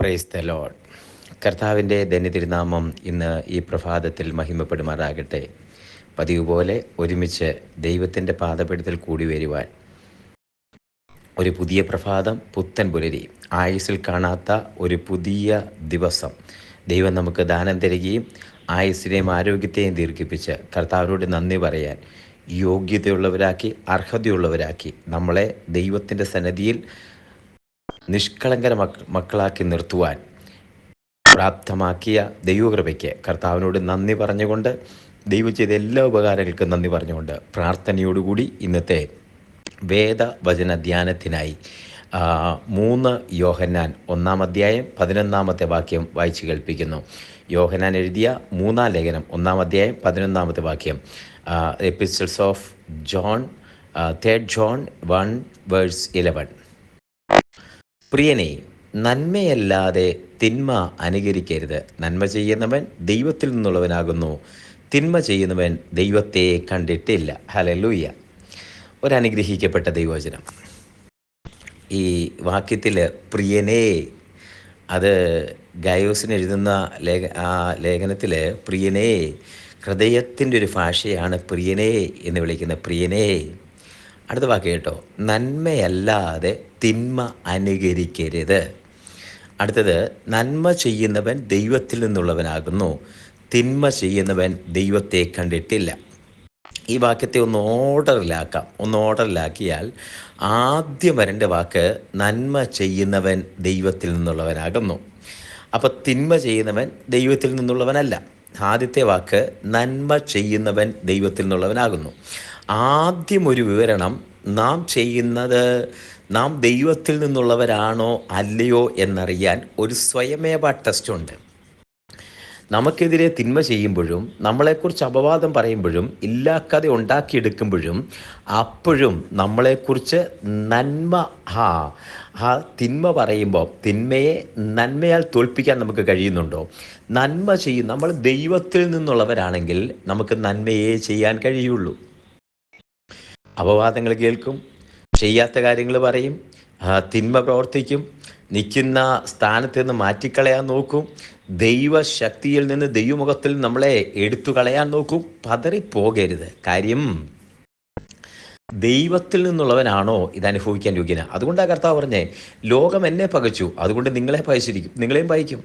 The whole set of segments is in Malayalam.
Praise the Lord. കർത്താവിൻ്റെ ധന്യതിരുനാമം ഇന്ന് ഈ പ്രഭാതത്തിൽ മഹിമപ്പെടുമാറാകട്ടെ. പതിവ് പോലെ ഒരുമിച്ച് ദൈവത്തിൻ്റെ പാദപീഠത്തിൽ കൂടി വരുവാൻ ഒരു പുതിയ പ്രഭാതം, പുത്തൻ പുലരി, ആയുസ്സിൽ കാണാത്ത ഒരു പുതിയ ദിവസം ദൈവം നമുക്ക് ദാനം തരികയും ആയുസ്സിനെയും ആരോഗ്യത്തെയും ദീർഘിപ്പിച്ച് കർത്താവിനോട് നന്ദി പറയാൻ യോഗ്യതയുള്ളവരാക്കി, അർഹതയുള്ളവരാക്കി നമ്മളെ ദൈവത്തിൻ്റെ സന്നിധിയിൽ നിഷ്കളങ്കര മക്കളാക്കി നിർത്തുവാൻ പ്രാപ്തമാക്കിയ ദൈവകൃപയ്ക്ക് കർത്താവിനോട് നന്ദി പറഞ്ഞുകൊണ്ട്, ദൈവം ചെയ്ത എല്ലാ ഉപകാരങ്ങൾക്കും നന്ദി പറഞ്ഞുകൊണ്ട് പ്രാർത്ഥനയോടുകൂടി ഇന്നത്തെ വേദവചന ധ്യാനത്തിനായി 3 യോഹന്നാൻ 1-ാം അധ്യായം 11-ാമത്തെ വാക്യം വായിച്ചു കേൾപ്പിക്കുന്നു. യോഹന്നാൻ എഴുതിയ 3-ാം ലേഖനം 1-ാം അധ്യായം 11-ാമത്തെ വാക്യം. Epistles of John, 3 John 1:11. പ്രിയനെ, നന്മയല്ലാതെ തിന്മ അനുകരിക്കരുത്. നന്മ ചെയ്യുന്നവൻ ദൈവത്തിൽ നിന്നുള്ളവനാകുന്നു, തിന്മ ചെയ്യുന്നവൻ ദൈവത്തെ കണ്ടിട്ടില്ല. ഹല്ലേലൂയ. ഒരനുഗ്രഹിക്കപ്പെട്ട ദൈവവചനം. ഈ വാക്യത്തിൽ പ്രിയനേ, അത് ഗായോസിന് എഴുതുന്ന ലേഖനത്തിൽ പ്രിയനേ, ഹൃദയത്തിൻ്റെ ഒരു ഭാഷയാണ് പ്രിയനേ എന്ന് വിളിക്കുന്നത്. പ്രിയനേ. അടുത്ത വാക്ക് കേട്ടോ, നന്മയല്ലാതെ തിന്മ അനുകരിക്കരുത്. അടുത്തത്, നന്മ ചെയ്യുന്നവൻ ദൈവത്തിൽ നിന്നുള്ളവനാകുന്നു, തിന്മ ചെയ്യുന്നവൻ ദൈവത്തെ കണ്ടിട്ടില്ല. ഈ വാക്യത്തെ ഒന്ന് ഓർഡറിലാക്കിയാൽ ആദ്യം വരേണ്ട വാക്ക് നന്മ ചെയ്യുന്നവൻ ദൈവത്തിൽ നിന്നുള്ളവനാകുന്നു. അപ്പോൾ തിന്മ ചെയ്യുന്നവൻ ദൈവത്തിൽ നിന്നുള്ളവനല്ല. ആദ്യത്തെ വാക്ക് നന്മ ചെയ്യുന്നവൻ ദൈവത്തിൽ നിന്നുള്ളവനാകുന്നു. ആദ്യം ഒരു വിവരണം, നാം ദൈവത്തിൽ നിന്നുള്ളവരാണോ അല്ലയോ എന്നറിയാൻ ഒരു സ്വയമേവ ടെസ്റ്റ് ഉണ്ട്. നമുക്കെതിരെ തിന്മ ചെയ്യുമ്പോഴും, നമ്മളെക്കുറിച്ച് അപവാദം പറയുമ്പോഴും, ഇല്ലാക്കഥ ഉണ്ടാക്കിയെടുക്കുമ്പോഴും, അപ്പോഴും നമ്മളെക്കുറിച്ച് തിന്മ പറയുമ്പോൾ തിന്മയെ നന്മയാൽ തോൽപ്പിക്കാൻ നമുക്ക് കഴിയുന്നുണ്ടോ? നന്മ ചെയ്യും നമ്മൾ ദൈവത്തിൽ നിന്നുള്ളവരാണെങ്കിൽ നമുക്ക് നന്മയെ ചെയ്യാൻ കഴിയുള്ളൂ. അപവാദങ്ങൾ കേൾക്കും, ചെയ്യാത്ത കാര്യങ്ങൾ പറയും, തിന്മ പ്രവർത്തിക്കും, നിൽക്കുന്ന സ്ഥാനത്ത് നിന്ന് മാറ്റിക്കളയാൻ നോക്കും, ദൈവശക്തിയിൽ നിന്ന്, ദൈവമുഖത്തിൽ നമ്മളെ എടുത്തു കളയാൻ നോക്കും. പതറിപ്പോകരുത്. കാര്യം ദൈവത്തിൽ നിന്നുള്ളവനാണോ ഇത് അനുഭവിക്കാൻ യോഗ്യന? അതുകൊണ്ടാണ് കർത്താവ് പറഞ്ഞേ, ലോകം എന്നെ പകച്ചു, അതുകൊണ്ട് നിങ്ങളെ പകച്ചിരിക്കും, നിങ്ങളെയും പകയ്ക്കും.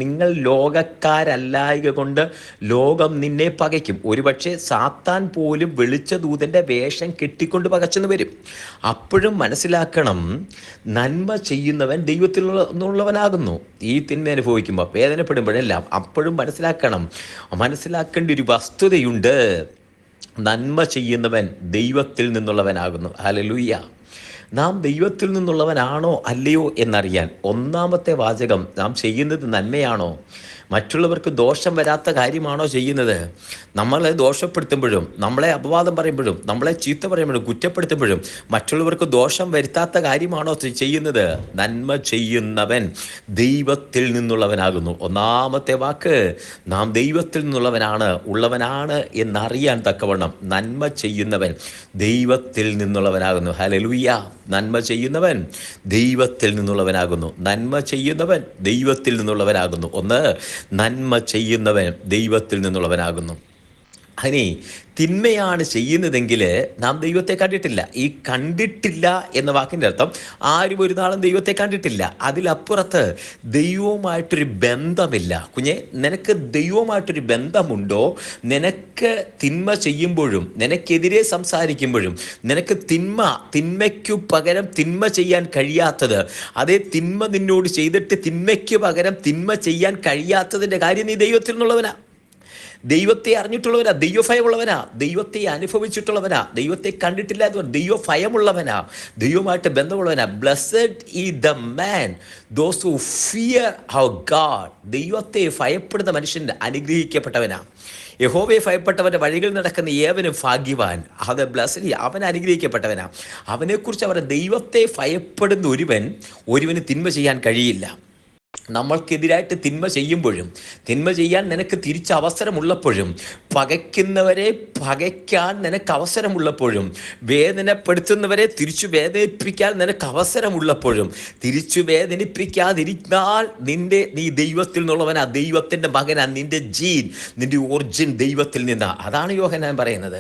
നിങ്ങൾ ലോകക്കാരല്ലായക കൊണ്ട് ലോകം നിന്നെ പകയ്ക്കും. ഒരുപക്ഷെ സാത്താൻ പോലും വെളിച്ച ദൂതൻ്റെ വേഷം കെട്ടിക്കൊണ്ട് പകച്ചെന്ന് വരും. അപ്പോഴും മനസ്സിലാക്കണം, നന്മ ചെയ്യുന്നവൻ ദൈവത്തിൽ നിന്നുള്ളവനാകുന്നു. ഈ തിന്മ അനുഭവിക്കുമ്പോൾ, വേദനപ്പെടുമ്പോഴെല്ലാം അപ്പോഴും മനസ്സിലാക്കേണ്ട ഒരു വസ്തുതയുണ്ട്. നന്മ ചെയ്യുന്നവൻ ദൈവത്തിൽ നിന്നുള്ളവനാകുന്നു. ഹല്ലേലൂയ. നാം ദൈവത്തിൽ നിന്നുള്ളവനാണോ അല്ലയോ എന്നറിയാൻ ഒന്നാമത്തെ വാചകം, നാം ചെയ്യുന്നത് നന്മയാണോ, മറ്റുള്ളവർക്ക് ദോഷം വരാത്ത കാര്യമാണോ ചെയ്യുന്നത്? നമ്മളെ ദോഷപ്പെടുത്തുമ്പോഴും, നമ്മളെ അപവാദം പറയുമ്പോഴും, നമ്മളെ ചീത്ത പറയുമ്പോഴും, കുറ്റപ്പെടുത്തുമ്പോഴും മറ്റുള്ളവർക്ക് ദോഷം വരുത്താത്ത കാര്യമാണോ ചെയ്യുന്നത്? നന്മ ചെയ്യുന്നവൻ ദൈവത്തിൽ നിന്നുള്ളവനാകുന്നു. ഒന്നാമത്തെ വാക്ക്, നാം ദൈവത്തിൽ ഉള്ളവനാണ് എന്നറിയാൻ തക്കവണ്ണം നന്മ ചെയ്യുന്നവൻ ദൈവത്തിൽ നിന്നുള്ളവനാകുന്നു. ഹല്ലേലൂയ. നന്മ ചെയ്യുന്നവൻ ദൈവത്തിൽ നിന്നുള്ളവനാകുന്നു. നന്മ ചെയ്യുന്നവൻ ദൈവത്തിൽ നിന്നുള്ളവനാകുന്നു. ഒന്ന്, നന്മ ചെയ്യുന്നവൻ ദൈവത്തിൽ നിന്നുള്ളവനാകുന്നു. അതിന് തിന്മയാണ് ചെയ്യുന്നതെങ്കിൽ നാം ദൈവത്തെ കണ്ടിട്ടില്ല. ഈ കണ്ടിട്ടില്ല എന്ന വാക്കിൻ്റെ അർത്ഥം ആരും ഒരു നാളും ദൈവത്തെ കണ്ടിട്ടില്ല. അതിലപ്പുറത്ത് ദൈവവുമായിട്ടൊരു ബന്ധമില്ല. കുഞ്ഞെ, നിനക്ക് ദൈവവുമായിട്ടൊരു ബന്ധമുണ്ടോ? നിനക്ക് തിന്മ ചെയ്യുമ്പോഴും, നിനക്കെതിരെ സംസാരിക്കുമ്പോഴും, നിനക്ക് തിന്മയ്ക്കു പകരം തിന്മ ചെയ്യാൻ കഴിയാത്തത്, അതേ തിന്മ നിന്നോട് ചെയ്തിട്ട് തിന്മയ്ക്ക് പകരം തിന്മ ചെയ്യാൻ കഴിയാത്തതിൻ്റെ കാര്യം നീ ദൈവത്തിൽ നിന്നുള്ളവനാ, ദൈവത്തെ അറിഞ്ഞിട്ടുള്ളവനാ, ദൈവഭയമുള്ളവനാ, ദൈവത്തെ അനുഭവിച്ചിട്ടുള്ളവനാ, ദൈവത്തെ കണ്ടിട്ടില്ല എന്ന് പറഞ്ഞാൽ ദൈവഭയമുള്ളവനാ, ദൈവമായിട്ട് ബന്ധമുള്ളവനാ. Blessed is the man those who fear our God. ദൈവത്തെ ഭയപ്പെടുന്ന മനുഷ്യൻ അനുഗ്രഹിക്കപ്പെട്ടവനാ. യഹോവയെ ഭയപ്പെട്ടവൻ്റെ വഴികളിൽ നടക്കുന്ന ഏവനും ഭാഗ്യവാൻ. അത് ബ്ലെസ്സഡ്, അവൻ അനുഗ്രഹിക്കപ്പെട്ടവനാ. അവനെക്കുറിച്ച് ദൈവത്തെ ഭയപ്പെടുന്ന ഒരുവന് തിന്മ ചെയ്യാൻ കഴിയില്ല. നമ്മൾക്കെതിരായിട്ട് തിന്മ ചെയ്യുമ്പോഴും, തിന്മ ചെയ്യാൻ നിനക്ക് തിരിച്ച് അവസരമുള്ളപ്പോഴും, പകയ്ക്കുന്നവരെ പകയ്ക്കാൻ നിനക്ക് അവസരമുള്ളപ്പോഴും, വേദനപ്പെടുത്തുന്നവരെ തിരിച്ചു വേദനിപ്പിക്കാൻ നിനക്ക് അവസരമുള്ളപ്പോഴും, തിരിച്ചു വേദനിപ്പിക്കാതിരുന്നാൽ നീ ദൈവത്തിൽ നിന്നുള്ളവനാ, ദൈവത്തിൻ്റെ മകനാ, നിന്റെ ജീൻ, നിന്റെ ഒറിജിൻ ദൈവത്തിൽ നിന്നാ. അതാണ് യോഹന്നാൻ പറയുന്നത്.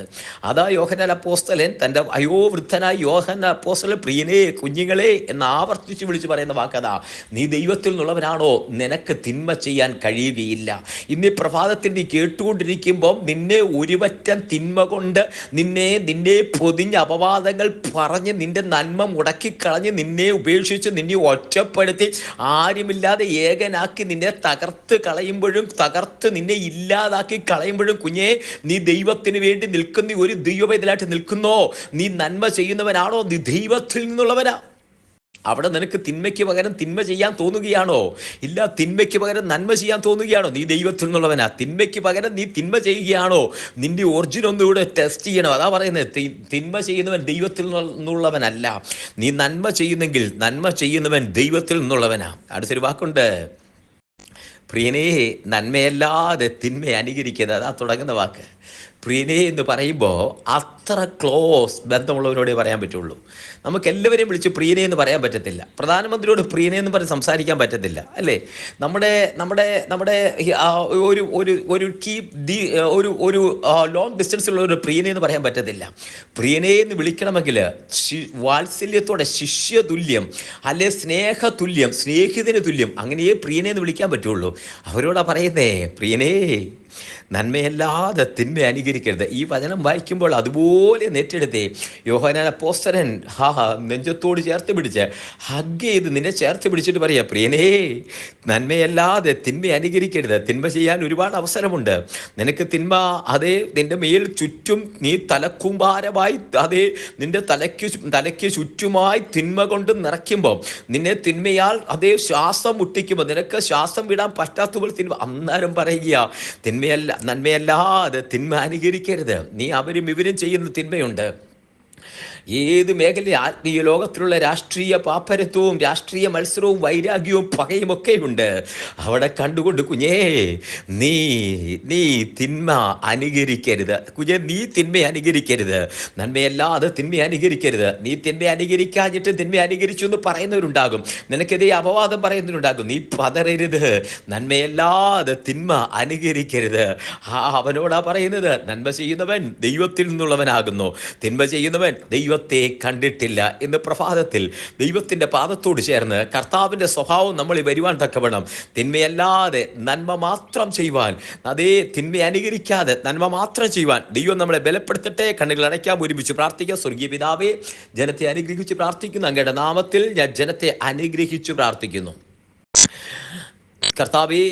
അതാ യോഹന്നാൻ അപ്പോസ്തലൻ തൻ്റെ വയോവൃദ്ധനായ യോഹന്നാൻ അപ്പോസ്തലൻ പ്രിയനേ, കുഞ്ഞുങ്ങളെ എന്ന് ആവർത്തിച്ച് വിളിച്ച് പറയുന്ന വാക്കതാ. നീ ദൈവത്തിൽ നിന്നുള്ളവനാണോ, നിനക്ക് തിന്മ ചെയ്യാൻ കഴിയുകയില്ല. ഇന്ന് പ്രഭാതത്തിൽ നീ കേട്ടുകൊണ്ടിരിക്കുമ്പോൾ നിന്നെ ഒരുപറ്റം തിന്മ കൊണ്ട് നിന്നെ പൊതിഞ്ഞ അപവാദങ്ങൾ പറഞ്ഞ് നിന്റെ നന്മ മുടക്കിക്കളഞ്ഞ് നിന്നെ ഉപേക്ഷിച്ച് നിന്നെ ഒറ്റപ്പെടുത്തി ആരുമില്ലാതെ ഏകനാക്കി നിന്നെ തകർത്ത് കളയുമ്പോഴും, തകർത്ത് നിന്നെ ഇല്ലാതാക്കി കളയുമ്പോഴും, കുഞ്ഞേ, നീ ദൈവത്തിന് വേണ്ടി നിൽക്കുന്ന ഒരു ദൈവവേദനായിട്ട് നിൽക്കുന്നോ? നീ നന്മ ചെയ്യുന്നവനാണോ? നീ ദൈവത്തിൽ നിന്നുള്ളവനാ. അവിടെ നിനക്ക് തിന്മയ്ക്ക് പകരം തിന്മ ചെയ്യാൻ തോന്നുകയാണോ? ഇല്ല. തിന്മയ്ക്ക് പകരം നന്മ ചെയ്യാൻ തോന്നുകയാണോ? നീ ദൈവത്തിൽ നിന്നുള്ളവനാ. തിന്മയ്ക്ക് പകരം നീ തിന്മ ചെയ്യുകയാണോ? നിന്റെ ഒറിജിൻ ഒന്നുകൂടെ ടെസ്റ്റ് ചെയ്യണം. അതാ പറയുന്നത്, തിന്മ ചെയ്യുന്നവൻ ദൈവത്തിൽ നിന്നുള്ളവനല്ല. നീ നന്മ ചെയ്യുന്നെങ്കിൽ നന്മ ചെയ്യുന്നവൻ ദൈവത്തിൽ നിന്നുള്ളവനാ. അടുത്തൊരു വാക്കുണ്ട്, പ്രിയനേ, നന്മയല്ലാതെ തിന്മ അനുകരിക്കുന്നത്. അതാ തുടങ്ങുന്ന വാക്ക്. പ്രിയനേ എന്ന് പറയുമ്പോൾ അത്ര ക്ലോസ് ബന്ധമുള്ളവരോടേ പറയാൻ പറ്റുള്ളൂ. നമുക്ക് എല്ലാവരെയും വിളിച്ച് പ്രിയനെ എന്ന് പറയാൻ പറ്റത്തില്ല. പ്രധാനമന്ത്രിയോട് പ്രിയനെ എന്ന് പറഞ്ഞ് സംസാരിക്കാൻ പറ്റത്തില്ല, അല്ലേ? നമ്മുടെ നമ്മുടെ നമ്മുടെ ഒരു ഒരു ഒരു ഒരു ലോങ് ഡിസ്റ്റൻസിലുള്ള ഒരു പ്രിയനെ എന്ന് പറയാൻ പറ്റത്തില്ല. പ്രിയനെ എന്ന് വിളിക്കണമെങ്കിൽ വാത്സല്യത്തോടെ, ശിഷ്യതുല്യം, അല്ലെ സ്നേഹതുല്യം, സ്നേഹിതന് തുല്യം, അങ്ങനെയേ പ്രിയനെ എന്ന് വിളിക്കാൻ പറ്റുള്ളൂ. അവരോടാ പറയുന്നേ, പ്രിയനേ, നന്മയല്ലാതെ തിന്മ അനുകരിക്കരുത്. ഈ വചനം വായിക്കുമ്പോൾ അതുപോലെ നെറ്റെടുത്തേ യോഹന്നാൻ അപ്പോസ്തലൻ നെഞ്ചത്തോട് ചേർത്ത് പിടിച്ച് ഹഗ് ചെയ്ത് നിന്നെ ചേർത്ത് പിടിച്ചിട്ട് പറയാ, പ്രിയനേ, നന്മയല്ലാതെ തിന്മ അനുകരിക്കരുത്. തിന്മ ചെയ്യാൻ ഒരുപാട് അവസരമുണ്ട്. നിനക്ക് തിന്മ അതേ നിന്റെ മേൽ ചുറ്റും, നീ തലക്കുമ്പാരമായി, അതേ നിന്റെ തലയ്ക്ക് ചുറ്റുമായി തിന്മ കൊണ്ട് നിറയ്ക്കുമ്പോൾ, നിന്നെ തിന്മയാൽ അതേ ശ്വാസം മുട്ടിക്കുമ്പോൾ, നിനക്ക് ശ്വാസം വിടാൻ പറ്റാത്തപ്പോൾ തിന്മ, അന്നേരം പറയുക, നന്മയല്ലാതെ തിന്മ അനുകരിക്കരുത്. നീ അവരും ഇവരും ചെയ്യുന്ന തിന്മയുണ്ട്. ഏത് മേഖല, ആത്മീയ ലോകത്തിലുള്ള രാഷ്ട്രീയ പാപ്പരത്വവും രാഷ്ട്രീയ മത്സരവും വൈരാഗ്യവും പകയും ഒക്കെ ഉണ്ട്. അവിടെ കണ്ടുകൊണ്ട് കുഞ്ഞേ, നീ തിന്മ അനുകരിക്കരുത്. കുഞ്ഞെ, നീ തിന്മ അനുകരിക്കരുത്. നന്മയല്ലാതെ തിന്മ അനുകരിക്കരുത്. നീ തിന്മ അനുകരിക്കാഞ്ഞിട്ട് തിന്മ അനുകരിച്ചു എന്ന് പറയുന്നവരുണ്ടാകും, നിനക്കെതിരെ അപവാദം പറയുന്നവരുണ്ടാകും. നീ പതറരുത്. നന്മയല്ലാതെ തിന്മ അനുകരിക്കരുത്. അവനോടാ പറയുന്നത്, നന്മ ചെയ്യുന്നവൻ ദൈവത്തിൽ നിന്നുള്ളവനാകുന്നു, തിന്മ ചെയ്യുന്നവൻ ദൈവത്തെ കണ്ടിട്ടില്ല. ഇന്ന് പ്രഭാതത്തിൽ ദൈവത്തിൻ്റെ പാദത്തോട് ചേർന്ന് കർത്താവിൻ്റെ സ്വഭാവം നമ്മളിൽ വരുവാൻ തക്കവണ്ണം തിന്മയല്ലാതെ നന്മ മാത്രം ചെയ്യുവാൻ, അതേ തിന്മ അനുകരിക്കാതെ നന്മ മാത്രം ചെയ്യുവാൻ ദൈവം നമ്മളെ ബലപ്പെടുത്തട്ടെ. കണ്ണുകൾ അടയ്ക്കാം, ഒരുമിച്ച് പ്രാർത്ഥിക്കാം. സ്വർഗീയ പിതാവേ, ജനത്തെ അനുഗ്രഹിച്ച് പ്രാർത്ഥിക്കുന്നു. അങ്ങയുടെ നാമത്തിൽ ഞാൻ ജനത്തെ അനുഗ്രഹിച്ചു പ്രാർത്ഥിക്കുന്നു. കർത്താവേ,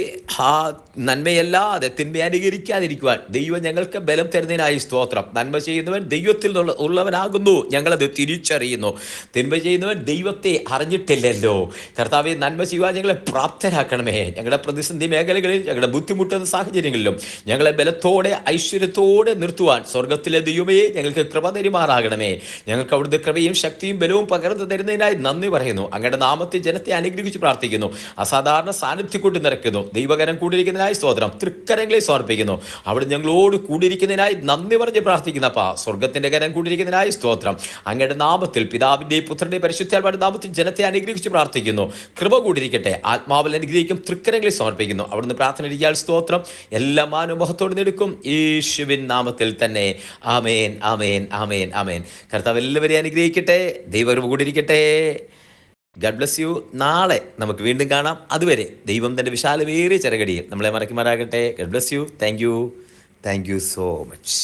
നന്മയല്ലാതെ തിന്മ അനുകരിക്കാതിരിക്കുവാൻ ദൈവം ഞങ്ങൾക്ക് ബലം തരുന്നതിനായി സ്തോത്രം. നന്മ ചെയ്യുന്നവൻ ദൈവത്തിൽ ഉള്ളവനാകുന്നു, ഞങ്ങളത് തിരിച്ചറിയുന്നു. തിന്മ ചെയ്യുന്നവൻ ദൈവത്തെ അറിഞ്ഞിട്ടില്ലല്ലോ. കർത്താവെ, നന്മ ചെയ്യുവാൻ ഞങ്ങളെ പ്രാപ്തരാക്കണമേ. ഞങ്ങളുടെ പ്രതിസന്ധി മേഖലകളിൽ, ഞങ്ങളുടെ ബുദ്ധിമുട്ടുന്ന സാഹചര്യങ്ങളിലും ഞങ്ങളെ ബലത്തോടെ ഐശ്വര്യത്തോടെ നിർത്തുവാൻ സ്വർഗത്തിലെ ദൈവമേ ഞങ്ങൾക്ക് കൃപ തരുമാറാകണമേ. ഞങ്ങൾക്ക് അവിടുത്തെ കൃപയും ശക്തിയും ബലവും പകർന്നു തരുന്നതിനായി നന്ദി പറയുന്നു. അങ്ങയുടെ നാമത്തിൽ ജനത്തെ അനുഗ്രഹിച്ച് പ്രാർത്ഥിക്കുന്നു. അസാധാരണ സാന്നിധ്യം കൊണ്ട് നിറയ്ക്കുന്നു. ദൈവകരം കൂടിയിരിക്കുന്നതിനായി സ്തോത്രം. തൃക്കരങ്ങളെ സമർപ്പിക്കുന്നു. അവിടെ ഞങ്ങളോട് കൂടിയിരിക്കുന്നതിനായി നന്ദി പറഞ്ഞ് പ്രാർത്ഥിക്കുന്നപ്പാ. സ്വർഗത്തിന്റെ കരം കൂടിയിരിക്കുന്നതിനായി സ്തോത്രം. അങ്ങയുടെ നാമത്തിൽ, പിതാവിന്റെയും പുത്രന്റെയും പരിശുദ്ധാത്മാവിന്റെ നാമത്തിൽ ജനത്തെ അനുഗ്രഹിച്ച് പ്രാർത്ഥിക്കുന്നു. കൃപ കൂടിയിരിക്കട്ടെ. ആത്മാവിൽ അനുഗ്രഹിക്കും. തൃക്കരങ്ങളെ സമർപ്പിക്കുന്നു. അവിടുന്ന് പ്രാർത്ഥന ഇരിക്കാൻ സ്തോത്രം. എല്ലാ മാനുമോഹത്തോട് എടുക്കും യേശുവിൻ നാമത്തിൽ തന്നെ. ആമേൻ, ആമേൻ, ആമേൻ, ആമേൻ. കർത്താവ് എല്ലാവരെയും അനുഗ്രഹിക്കട്ടെ. ദൈവം കൂടിയിരിക്കട്ടെ. Garh bless U. നാളെ നമുക്ക് വീണ്ടും കാണാം. അതുവരെ ദൈവം തൻ്റെ വിശാലമേറിയ ചിറകടിയിൽ നമ്മളെ മറക്കുമാറാകട്ടെ. God bless you. Thank you so much.